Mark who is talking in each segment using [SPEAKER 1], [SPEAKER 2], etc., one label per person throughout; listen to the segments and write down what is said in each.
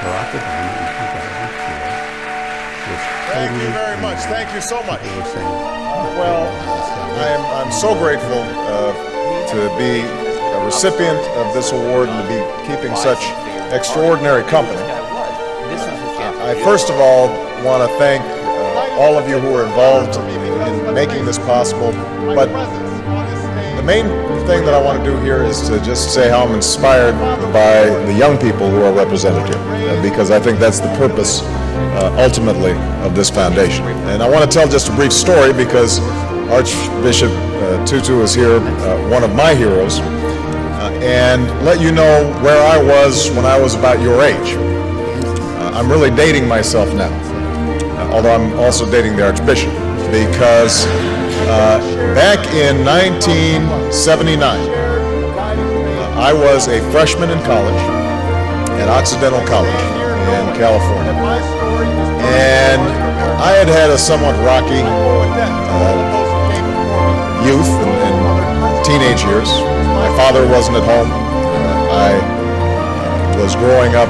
[SPEAKER 1] brought the gun in 2004 was
[SPEAKER 2] Thank you
[SPEAKER 1] totally
[SPEAKER 2] very much.
[SPEAKER 1] unreal.
[SPEAKER 2] Thank you so much.
[SPEAKER 1] People were saying,
[SPEAKER 2] Well, I'm so grateful to be a recipient of this award and to be keeping such extraordinary company. I first of all want to thank all of you who are involved in making this possible, but the main thing that I want to do here is to just say how I'm inspired by the young people who are represented here, because I think that's the purpose ultimately of this foundation. And I want to tell just a brief story because Archbishop Tutu is here, one of my heroes, and let you know where I was when I was about your age. I'm really dating myself now, although I'm also dating the Archbishop, because back in 1979, I was a freshman in college at Occidental College in California, and I had had a somewhat rocky youth and teenage years. My father wasn't at home. I was growing up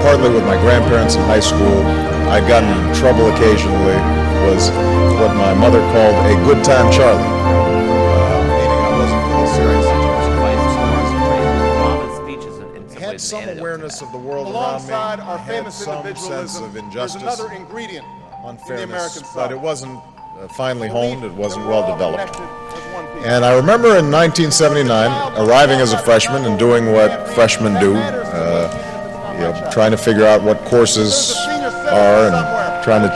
[SPEAKER 2] partly with my grandparents in high school. I'd gotten in trouble occasionally, was what my mother called a good time Charlie, meaning I wasn't really serious. I had some awareness of the world around me. I had some sense of injustice, unfairness, but it wasn't finely honed, it wasn't well developed. And I remember in 1979 arriving as a freshman and doing what freshmen do, trying to figure out what courses are and trying to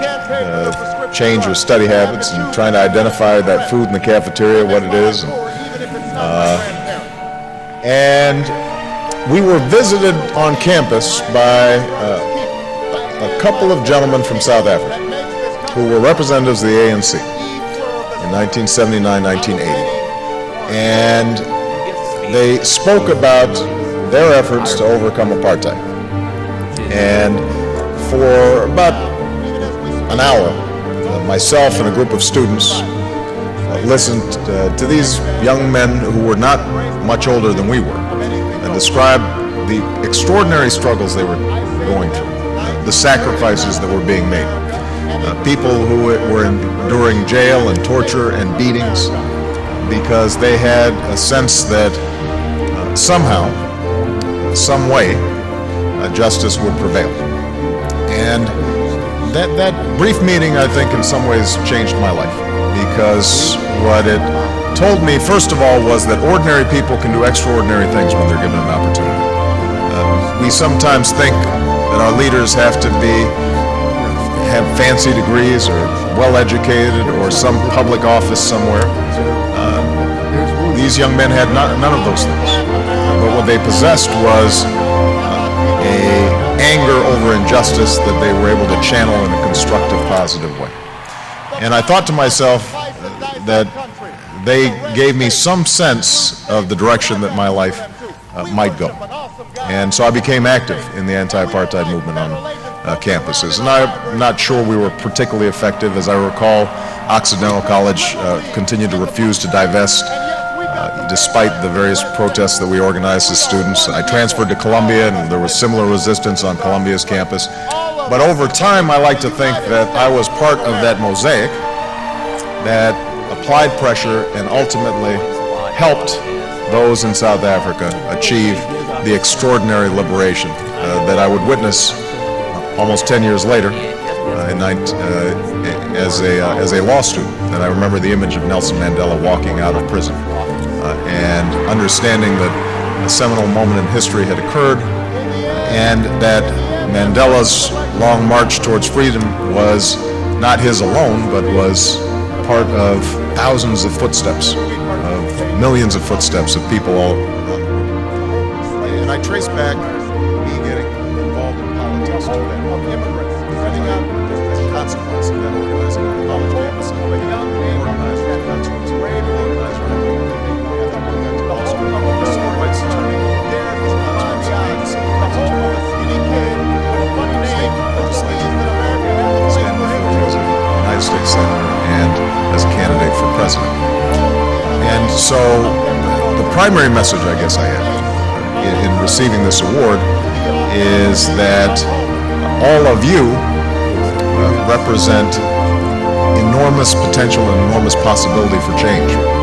[SPEAKER 2] change your study habits and trying to identify that food in the cafeteria, what it is. And we were visited on campus by a couple of gentlemen from South Africa who were representatives of the ANC in 1979, 1980. And they spoke about their efforts to overcome apartheid. And for about an hour, myself and a group of students listened to these young men who were not much older than we were and described the extraordinary struggles they were going through, the sacrifices that were being made. People who were enduring jail and torture and beatings because they had a sense that somehow, some way, justice would prevail. And that brief meeting, I think, in some ways changed my life, because what it told me, first of all, was that ordinary people can do extraordinary things when they're given an opportunity. We sometimes think that our leaders have fancy degrees or well-educated or some public office somewhere. These young men had none of those things. But what they possessed was an anger over injustice that they were able to channel in a constructive, positive way. And I thought to myself that they gave me some sense of the direction that my life might go. And so I became active in the anti-apartheid movement on campuses. And I'm not sure we were particularly effective. As I recall, Occidental College continued to refuse to divest despite the various protests that we organized as students. I transferred to Columbia, and there was similar resistance on Columbia's campus. But over time, I like to think that I was part of that mosaic that applied pressure and ultimately helped those in South Africa achieve the extraordinary liberation that I would witness almost 10 years later as a law student. And I remember the image of Nelson Mandela walking out of prison and understanding that a seminal moment in history had occurred, and that Mandela's long march towards freedom was not his alone, but was part of thousands of footsteps, of millions of footsteps of people all around the world. And I trace back me getting involved in politics to that, of immigrants finding out the consequence of that organizing on college campus, and the young organized that's what's brave organized United States Senator and as a candidate for president. And so the primary message I guess I had in receiving this award is that all of you represent enormous potential and enormous possibility for change.